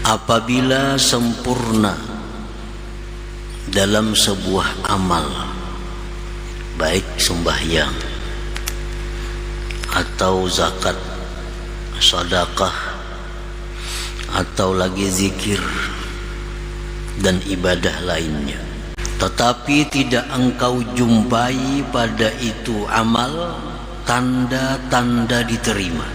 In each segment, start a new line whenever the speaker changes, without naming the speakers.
Apabila sempurna dalam sebuah amal, baik sembahyang atau zakat, sedekah, atau lagi zikir dan ibadah lainnya, tetapi tidak engkau jumpai pada itu amal tanda-tanda diterima,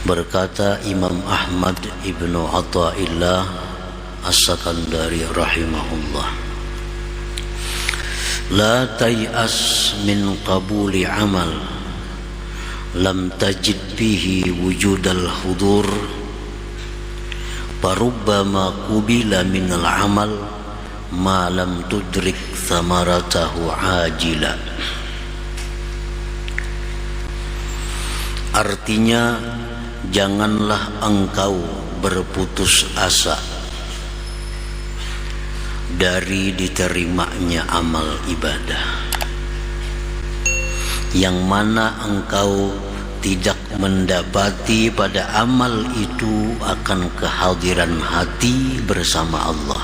berkata Imam Ahmad ibnu Athaillah As-Sakandari rahimahullah, la tay'as min qabuli amal lam tajid bihi wujudal hudur farubbama qubila minal amal ma lam tudrik thamaratahu ajila. Artinya, janganlah engkau berputus asa dari diterimanya amal ibadah yang mana engkau tidak mendapati pada amal itu akan kehadiran hati bersama Allah.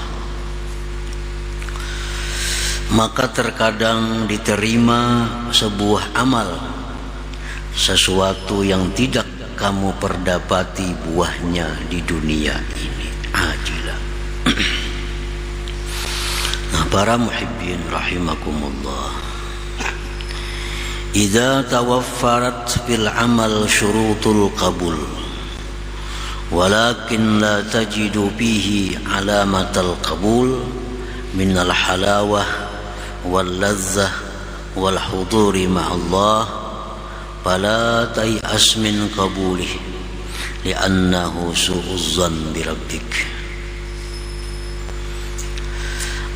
Maka terkadang diterima sebuah amal, sesuatu yang tidak kamu perdapati buahnya di dunia ini, ajilah. Nah, para muhibbin rahimakumullah, idza tawaffarat fil amal syurutul qabul walakin la tajidu bihi alamatal qabul minal halawah wal lazzah wal huduri ma'allah fala tay'as min qabulih li'annahu su'uzzan birabbik.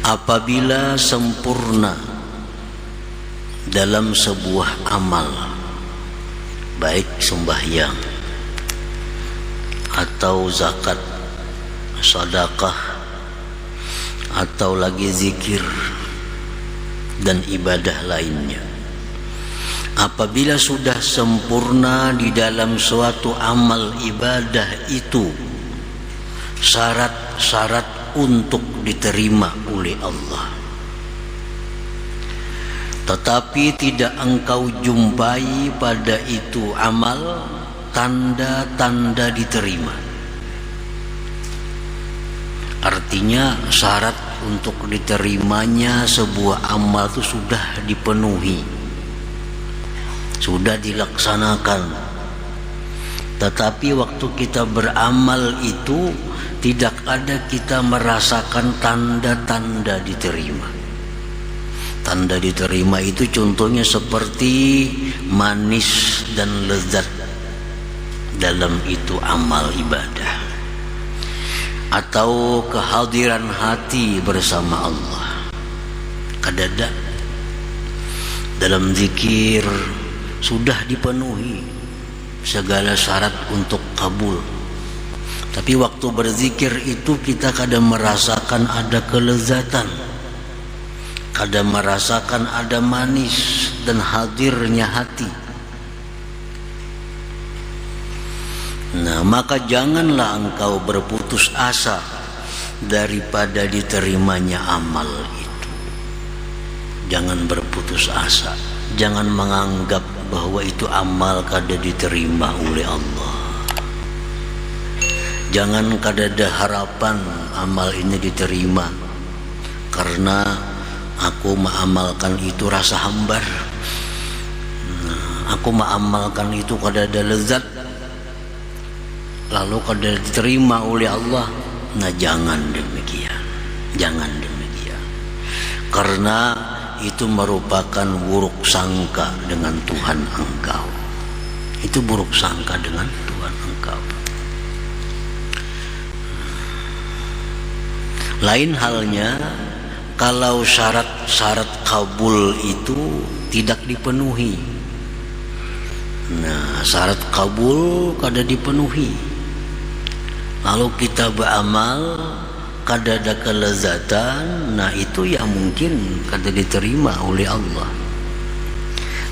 Apabila sempurna dalam sebuah amal, baik sembahyang atau zakat, sedekah, atau lagi zikir dan ibadah lainnya, apabila sudah sempurna di dalam suatu amal ibadah itu syarat-syarat untuk diterima oleh Allah, tetapi tidak engkau jumpai pada itu amal tanda-tanda diterima. Artinya syarat untuk diterimanya sebuah amal itu sudah dipenuhi, sudah dilaksanakan, tetapi waktu kita beramal itu tidak ada kita merasakan tanda-tanda diterima. Tanda diterima itu contohnya seperti manis dan lezat dalam itu amal ibadah, atau kehadiran hati bersama Allah. Kadada dalam zikir sudah dipenuhi segala syarat untuk kabul, tapi waktu berzikir itu kita kadang merasakan ada kelezatan, kadang merasakan ada manis dan hadirnya hati. Nah, maka janganlah engkau berputus asa daripada diterimanya amal itu. Jangan berputus asa, jangan menganggap bahwa itu amal kada diterima oleh Allah. Jangan kada ada harapan amal ini diterima karena aku mengamalkan itu rasa hambar, aku mengamalkan itu kada ada lezat, lalu kada diterima oleh Allah. Nah, jangan demikian, jangan demikian, karena itu merupakan buruk sangka dengan Tuhan engkau. Itu buruk sangka dengan Tuhan engkau. Lain halnya kalau syarat-syarat kabul itu tidak dipenuhi. Nah, syarat kabul kada dipenuhi, Lalu kita beramal kada ada kelezatan, nah itu yang mungkin kada diterima oleh Allah.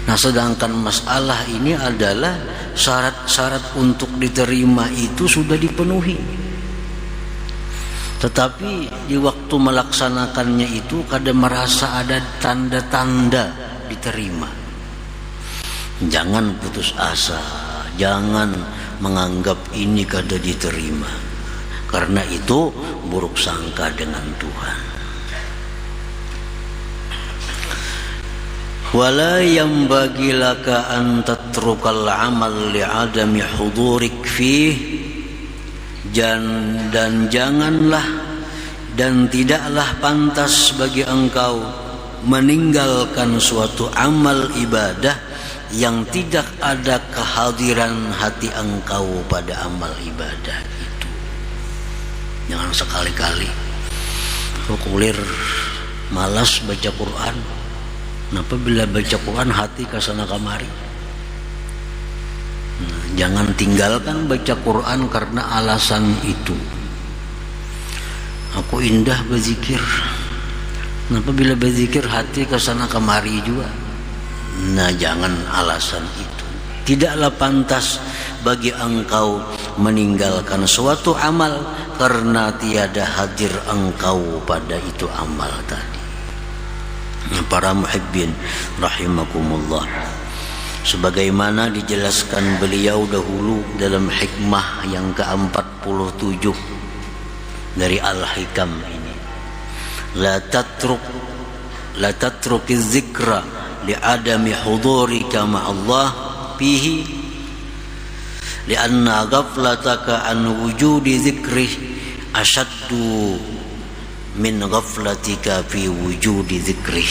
Nah sedangkan masalah ini adalah syarat-syarat untuk diterima itu sudah dipenuhi, tetapi di waktu melaksanakannya itu kada merasa ada tanda-tanda diterima. Jangan putus asa, jangan menganggap ini kada diterima, karena itu buruk sangka dengan Tuhan. Wala yanbaghi laka an tatrukal amal li'adami hudurik fih, dan janganlah dan tidaklah pantas bagi engkau meninggalkan suatu amal ibadah yang tidak ada kehadiran hati engkau pada amal ibadah itu. Jangan sekali-kali kulir malas baca Quran. Kenapa bila baca Quran hati kasana kamari? Nah, jangan tinggalkan baca Quran karena alasan itu. Aku indah berzikir. Kenapa bila berzikir hati kasana kamari juga? Nah, jangan alasan itu. Tidaklah pantas bagi engkau meninggalkan suatu amal karena tiada hadir engkau pada itu amal tadi. Para muhibbin rahimakumullah, sebagaimana dijelaskan beliau dahulu dalam hikmah yang ke-47 dari Al-Hikam ini, la tatrukiz zikra li'adami hudurika ma'allah fihi li'anna ghaflataka an wujudi zikrih ashaddu min ghaflatika fi wujudi zikrih.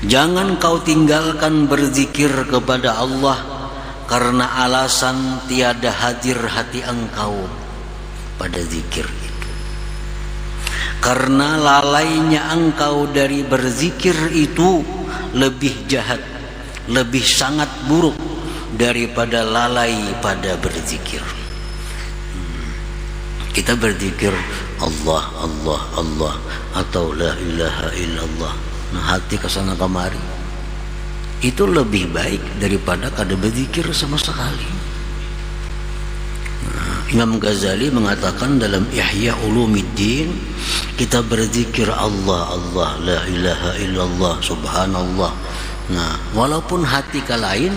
Jangan kau tinggalkan berzikir kepada Allah karena alasan tiada hadir hati engkau pada zikir itu. Karena lalainya engkau dari berzikir itu lebih jahat, lebih sangat buruk daripada lalai pada berzikir. Kita berzikir Allah, Allah, Allah, atau la ilaha illallah, nah hati kesana kemari, itu lebih baik daripada kada berzikir sama sekali. Imam Ghazali mengatakan dalam Ihya Ulumuddin, kita berzikir Allah, Allah, la ilaha illallah, subhanallah. Nah, walaupun hati ka lain,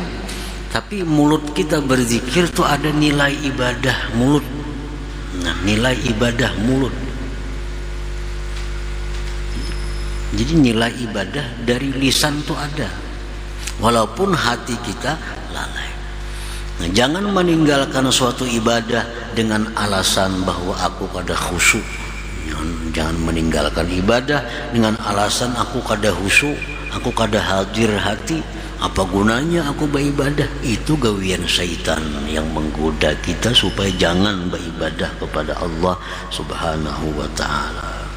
tapi mulut kita berzikir tuh ada nilai ibadah mulut. Nah, nilai ibadah mulut. Jadi nilai ibadah dari lisan tuh ada, walaupun hati kita lalai. Nah, jangan meninggalkan suatu ibadah dengan alasan bahwa aku kada khusyuk. Jangan meninggalkan ibadah dengan alasan aku kada khusyuk, aku kada hadir hati. Apa gunanya aku beribadah? Itu gawian syaitan yang menggoda kita supaya jangan beribadah kepada Allah Subhanahu wa ta'ala.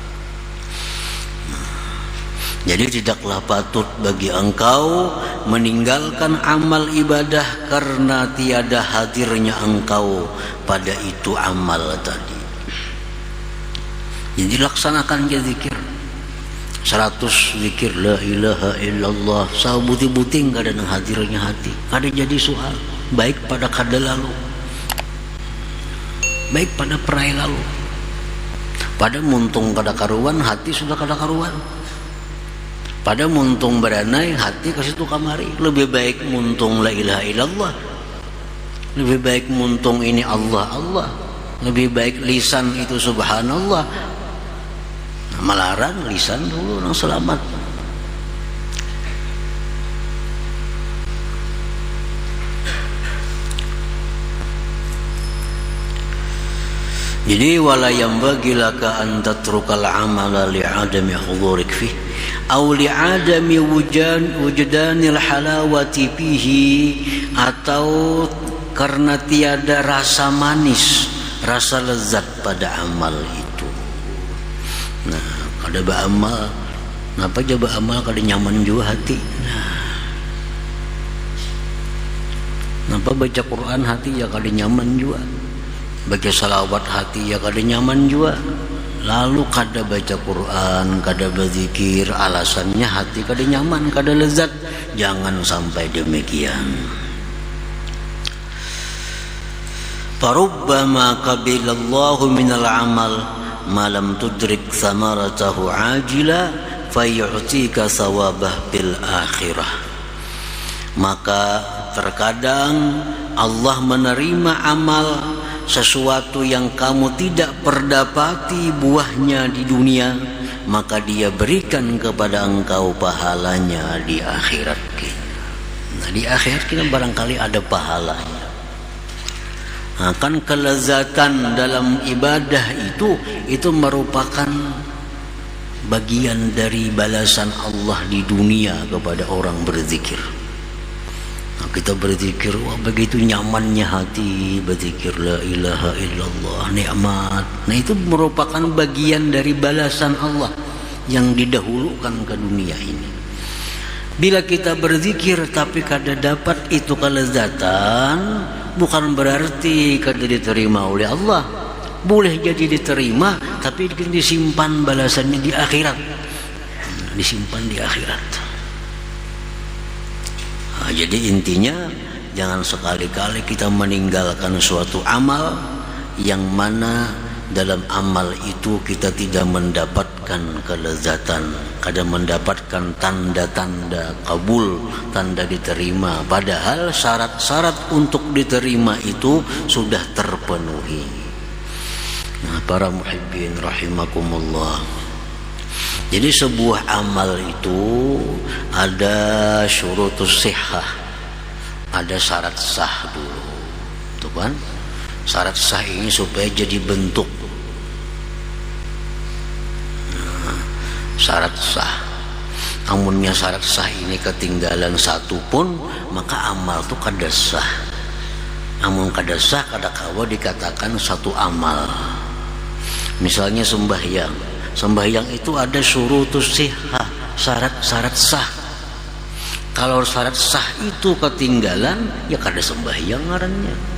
Jadi tidaklah patut bagi engkau meninggalkan amal ibadah karena tiada hadirnya engkau pada itu amal tadi. Jadi laksanakan zikir 100 zikir la ilaha illallah, sabuti-buting kada nang hadirnya hati, kada jadi soal, baik pada kada lalu, baik pada perai lalu, pada muntung kada karuan hati sudah kada karuan, pada muntung beranai hati ke situ kamari. Lebih baik muntung la ilaha illallah, lebih baik muntung ini Allah Allah, lebih baik lisan itu subhanallah. Melarang lisan dulu nang selamat. Jadi wala yanbaghi laka an tatrukal amala li'adami hudurik fih aw li'adami wujdanil halawati fihi, atau karena tiada rasa manis, rasa lezat pada amal itu. Nah, kada beramal, kenapa aja beramal kada nyaman juga hati. Nah, kenapa baca Quran hati ya kada nyaman juga. baca salawat hati ya kada nyaman juga, lalu kada baca Quran, kada berzikir, alasannya hati kada nyaman, kada lezat. Jangan sampai demikian. Farubbama qabilallahu minal amal ma lam tudrik thamaratahu ajila fayu'tika thawabah bil akhirah. Maka terkadang Allah menerima amal sesuatu yang kamu tidak perdapati buahnya di dunia, maka Dia berikan kepada engkau pahalanya di akhirat kita. Nah, di akhirat kita barangkali ada pahalanya. Nah, kan kelezatan dalam ibadah itu merupakan bagian dari balasan Allah di dunia kepada orang berzikir. Nah, kita berzikir, wah begitu nyamannya hati berzikir la ilaha illallah, nikmat. Nah, itu merupakan bagian dari balasan Allah yang didahulukan ke dunia ini. Bila kita berzikir tapi kada dapat itu kelezatan, bukan berarti kada diterima oleh Allah. Boleh jadi diterima, tapi disimpan balasannya di akhirat. Disimpan di akhirat. Nah, jadi intinya jangan sekali-kali kita meninggalkan suatu amal yang mana dalam amal itu kita tidak mendapatkan kelezatan, kada mendapatkan tanda-tanda kabul, tanda diterima, padahal syarat-syarat untuk diterima itu sudah terpenuhi. Nah, para muhibbin rahimakumullah, jadi sebuah amal itu ada syurutus sihah, ada syarat sah dulu, tuh kan? Syarat sah ini supaya jadi bentuk. Nah, syarat sah. Amunnya syarat sah ini ketinggalan satu pun, maka amal itu kada sah. Amun kada sah, kada kawa dikatakan satu amal. Misalnya sembahyang. Sembahyang itu ada syurutus sihah, syarat-syarat sah. Kalau syarat sah itu ketinggalan, ya kada sembahyang ngarannya.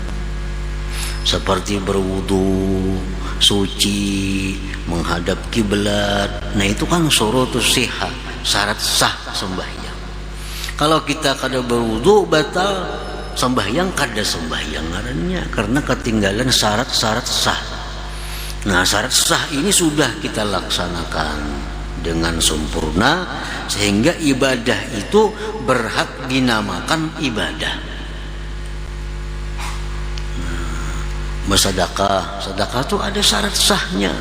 Seperti berwudu, suci, menghadap kiblat. Nah, itu kan syurutus sihah, syarat sah sembahyang. Kalau kita kada berwudu, batal sembahyang, kada sembahyang ngarannya, karena ketinggalan syarat-syarat sah. Nah, syarat sah ini sudah kita laksanakan dengan sempurna sehingga ibadah itu berhak dinamakan ibadah. Bersedekah, sedekah itu ada syarat sahnya.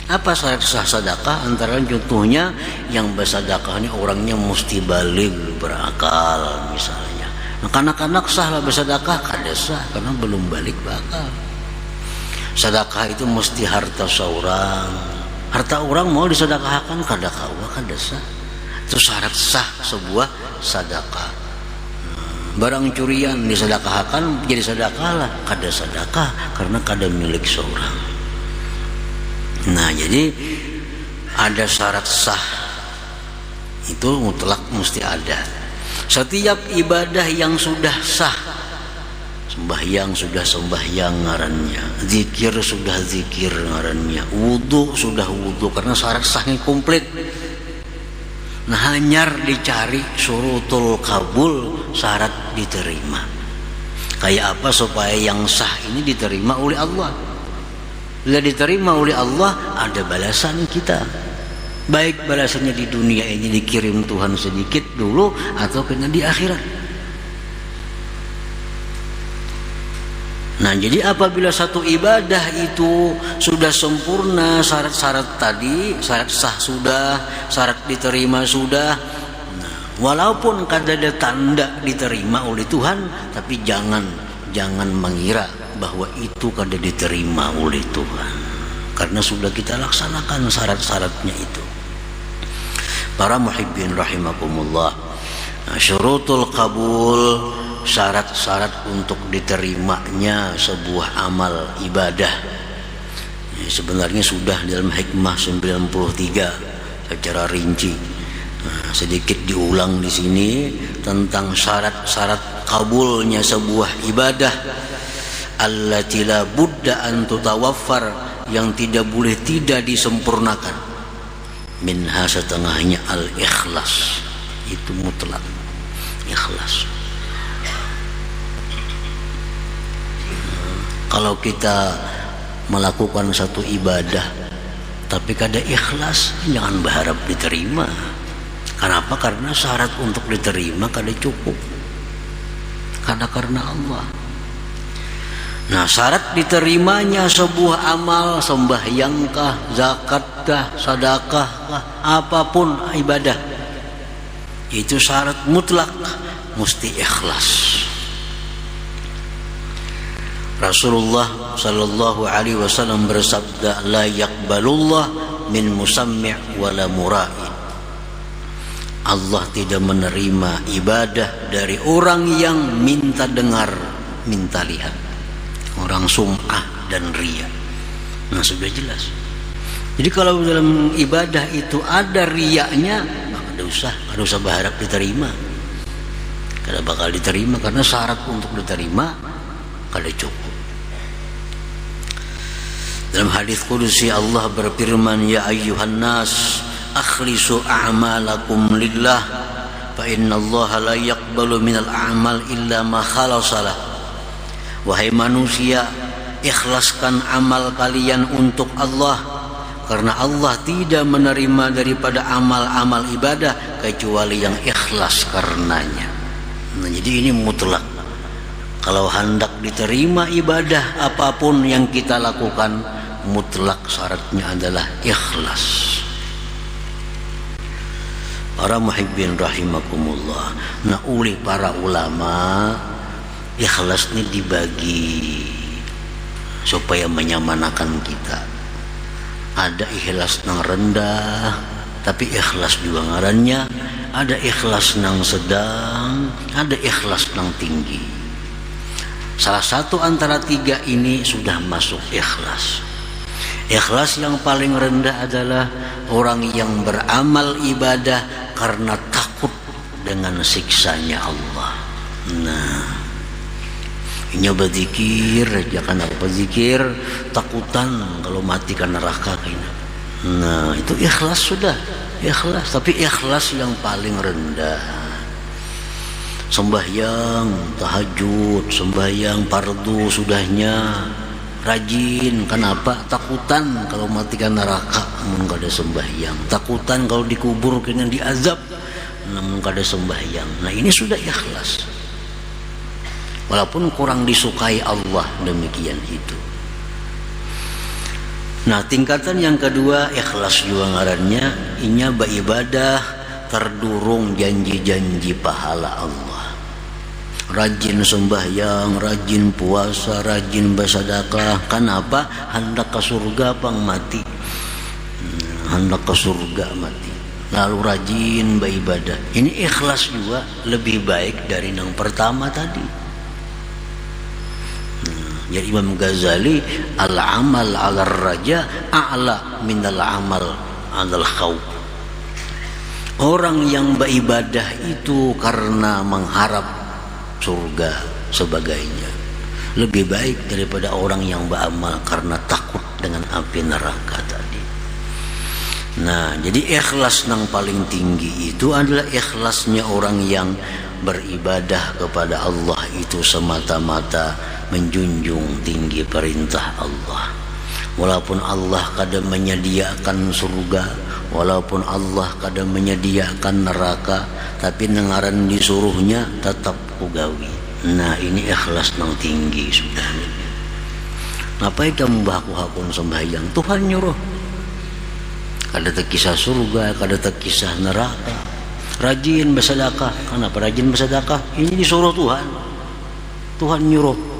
Apa syarat sah sedekah? Antara contohnya yang bersedekah ini orangnya mesti baligh, berakal misalnya. Nah, kanak-kanak sah lah bersedekah, kada sah karena belum balik berakal. Sedekah itu mesti harta seorang. Harta orang mau disedekahkan kada kawa, kada sah. Itu syarat sah sebuah sedekah. Barang curian disedekahkan jadi sedekah lah, kada sedekah karena kada milik seorang. Nah, jadi ada syarat sah. Itu mutlak mesti ada. Setiap ibadah yang sudah sah, sembahyang sudah sembahyang ngarannya, zikir sudah zikir ngarannya, wudu sudah wudu karena syarat sahnya komplit. Nah, hanyar dicari syurutul kabul, syarat diterima. Kayak apa supaya yang sah ini diterima oleh Allah? Bila diterima oleh Allah, ada balasan kita. Baik balasannya di dunia ini dikirim Tuhan sedikit dulu atau kena di akhirat. Nah, jadi apabila satu ibadah itu sudah sempurna, syarat-syarat tadi, syarat sah sudah, syarat diterima sudah, nah, walaupun kada ada tanda diterima oleh Tuhan, tapi jangan mengira bahwa itu kada diterima oleh Tuhan, karena sudah kita laksanakan syarat-syaratnya itu. Para muhibbin rahimakumullah, nah, syurutul kabul, syarat-syarat untuk diterimanya sebuah amal ibadah, ya, sebenarnya sudah dalam hikmah 93 secara rinci. Nah, sedikit diulang di sini tentang syarat-syarat kabulnya sebuah ibadah. allati la budda an tutawaffar, yang tidak boleh tidak disempurnakan. Minha, setengahnya al-ikhlas, itu mutlak ikhlas. Kalau kita melakukan satu ibadah tapi kada ikhlas, jangan berharap diterima. Kenapa? Karena syarat untuk diterima kada cukup, karena Allah. Nah, syarat diterimanya sebuah amal, sembahyangkah, zakatkah, sedekahkah, apapun ibadah, itu syarat mutlak mesti ikhlas. Rasulullah sallallahu alaihi wasallam bersabda, la yaqbalullah min musammi' wala mura'i. Allah tidak menerima ibadah dari orang yang minta dengar, minta lihat, orang sum'ah dan riya. Nah, sudah jelas. Jadi kalau dalam ibadah itu ada riyanya, kada usah berharap diterima. Kada bakal diterima, karena syarat untuk diterima kada cukup. Dalam hadis qudsi Allah berfirman, ya ayyuhan nas akhlisu a'malakum lillah fa innallaha la yaqbalu minal a'mal illa ma khalasalah. Wahai manusia, ikhlaskan amal kalian untuk Allah, karena Allah tidak menerima daripada amal-amal ibadah kecuali yang ikhlas karenanya. Nah, jadi ini mutlak. Kalau hendak diterima ibadah apapun yang kita lakukan, mutlak syaratnya adalah ikhlas. Para muhibbin rahimakumullah. Nah, oleh para ulama, ikhlas ini dibagi supaya menyamanakan kita. Ada ikhlas nang rendah tapi ikhlas juga ngarannya, ada ikhlas nang sedang, ada ikhlas nang tinggi. Salah satu antara tiga ini sudah masuk ikhlas. Ikhlas yang paling rendah adalah orang yang beramal ibadah karena takut dengan siksanya Allah. Nah, ini berzikir, jangan apa zikir, takutan kalau mati ke neraka kayaknya. Nah, itu ikhlas sudah, ikhlas, tapi ikhlas yang paling rendah. Sembahyang tahajud, sembahyang fardu sudahnya rajin. Kenapa? Takutan kalau mati ke neraka, namun kada sembahyang. Takutan kalau dikubur kena diazab, namun kada sembahyang. Nah, ini sudah ikhlas. Walaupun kurang disukai Allah, demikian itu. Nah, tingkatan yang kedua ikhlas juga ngarannya, inya beribadah terdurung janji-janji pahala Allah. Rajin sembahyang, rajin puasa, rajin bersedekah. Kenapa? Hendak ke surga pang mati. Hendak ke surga mati. Lalu rajin beribadah. Ini ikhlas juga lebih baik dari yang pertama tadi. Jadi Imam Ghazali, al-amal 'ala raja a'la minal amal 'alal khauf. Orang yang beribadah itu karena mengharap surga sebagainya lebih baik daripada orang yang beramal karena takut dengan api neraka tadi. Nah, jadi ikhlas yang paling tinggi itu adalah ikhlasnya orang yang beribadah kepada Allah itu semata-mata menjunjung tinggi perintah Allah. Walaupun Allah kadang menyediakan surga, walaupun Allah kadang menyediakan neraka, tapi nengaran disuruhnya tetap ugawi. Nah, ini ikhlas yang tinggi sudah. Ngapain kamu baku-hakun sembahyang? Tuhan nyuruh. Kada terkisah surga, kada terkisah neraka. Rajin bersedekah. Kenapa rajin bersedekah? Ini disuruh Tuhan. Tuhan nyuruh.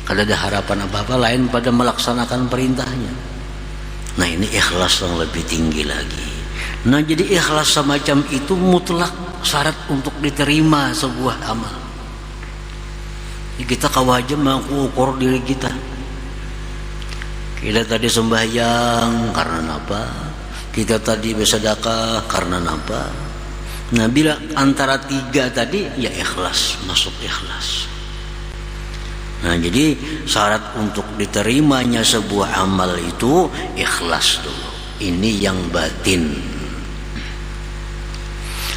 Kada ada harapan apa-apa lain pada melaksanakan perintahnya. Nah, ini ikhlas yang lebih tinggi lagi. Nah, jadi ikhlas semacam itu mutlak syarat untuk diterima sebuah amal. Kita kawajib mengukur diri kita. Kita tadi sembahyang karena apa? Kita tadi bersedekah karena apa? Nah, bila antara tiga tadi, ya ikhlas, masuk ikhlas. Nah, jadi syarat untuk diterimanya sebuah amal itu ikhlas dulu. Ini yang batin.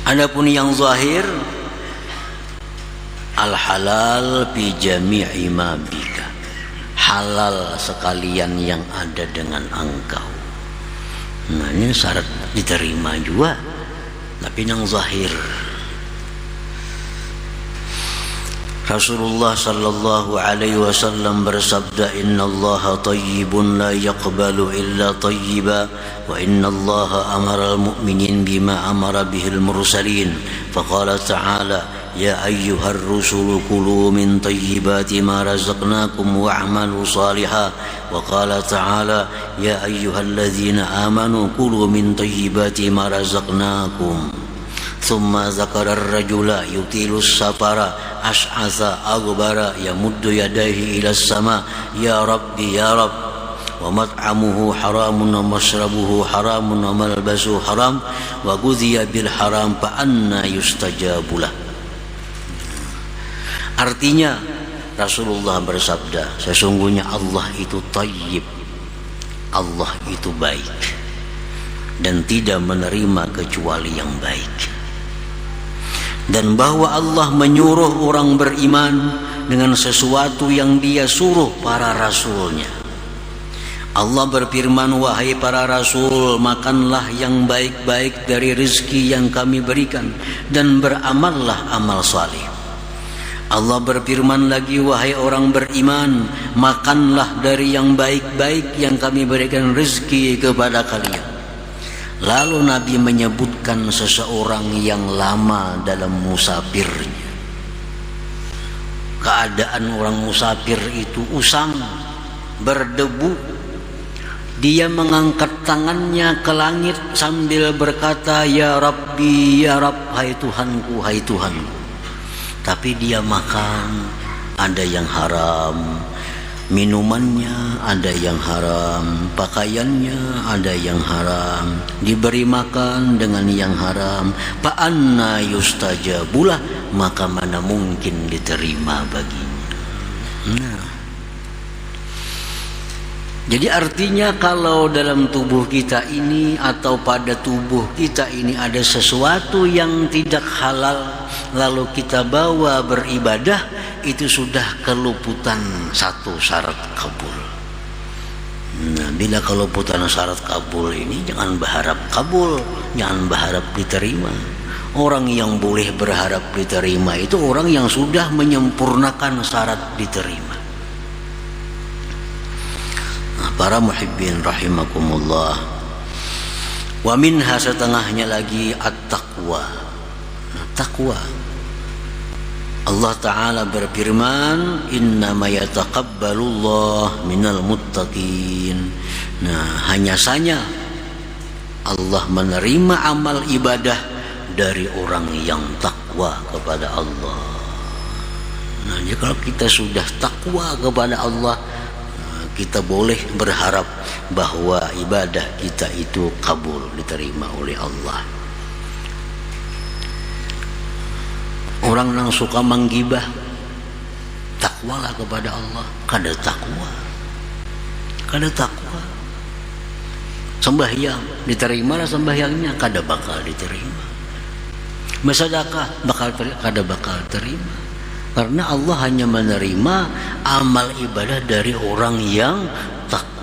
Adapun yang zahir, al-halal fi jami'i ma bika. Halal sekalian yang ada dengan engkau. Nah, ini syarat diterima juga. Tapi yang zahir, Rasulullah sallallahu alaihi wasallam bersabda, innallaha tayyibun la yaqbalu illa tayyiba wa innallaha amara al-mu'minin bima amara bihil mursalin faqala ta'ala ya ayyuhar rusulu kulu min tayyibati ma razaqnakum wa'malu salihan wa qala ta'ala ya ayyuhalladzina amanu kulu min tayyibati ma razaqnakum. ثم ذكر الرجل يطيل السفر أشعث أغبر يمد يديه إلى السماء يا رب يا رب ومطعمه حرام ومشربه حرام وملبسه حرام وغذي بالحرام فأنى يستجاب له. Artinya Rasulullah bersabda, sesungguhnya Allah itu tayyib, Allah itu baik dan tidak menerima kecuali yang baik. Dan bahwa Allah menyuruh orang beriman dengan sesuatu yang Dia suruh para rasulnya. Allah berfirman, wahai para rasul, makanlah yang baik-baik dari rezeki yang kami berikan dan beramallah amal saleh. Allah berfirman lagi, wahai orang beriman, makanlah dari yang baik-baik yang kami berikan rezeki kepada kalian. Lalu Nabi menyebutkan seseorang yang lama dalam musafirnya. Keadaan orang musafir itu usang, berdebu. Dia mengangkat tangannya ke langit sambil berkata, ya Rabbi, ya Rabb, hai Tuhanku, hai Tuhanku. Tapi dia makan, ada yang haram, minumannya ada yang haram, pakaiannya ada yang haram, diberi makan dengan yang haram. Fa'anna yustajabulah, maka mana mungkin diterima baginya. Nah, jadi artinya kalau dalam tubuh kita ini atau pada tubuh kita ini ada sesuatu yang tidak halal, lalu kita bawa beribadah, itu sudah keluputan satu syarat kabul. Nah, bila keluputan syarat kabul ini, jangan berharap kabul, jangan berharap diterima. Orang yang boleh berharap diterima itu orang yang sudah menyempurnakan syarat diterima. Nah, para muhibbin rahimakumullah, wa minha, setengahnya lagi at-taqwa. Nah, taqwa, Allah Ta'ala berfirman, innama yataqabbalullah minal muttaqin. Nah, hanya saja Allah menerima amal ibadah dari orang yang takwa kepada Allah. Nah, jadi kalau kita sudah takwa kepada Allah, kita boleh berharap bahwa ibadah kita itu kabul, diterima oleh Allah. Orang yang suka menggibah, takwalah kepada Allah. Kada takwa, kada takwa. Sembahyang, diterima sembahyangnya, kada bakal diterima. Bersedekah, kada bakal terima. Karena Allah hanya menerima amal ibadah dari orang yang takwa.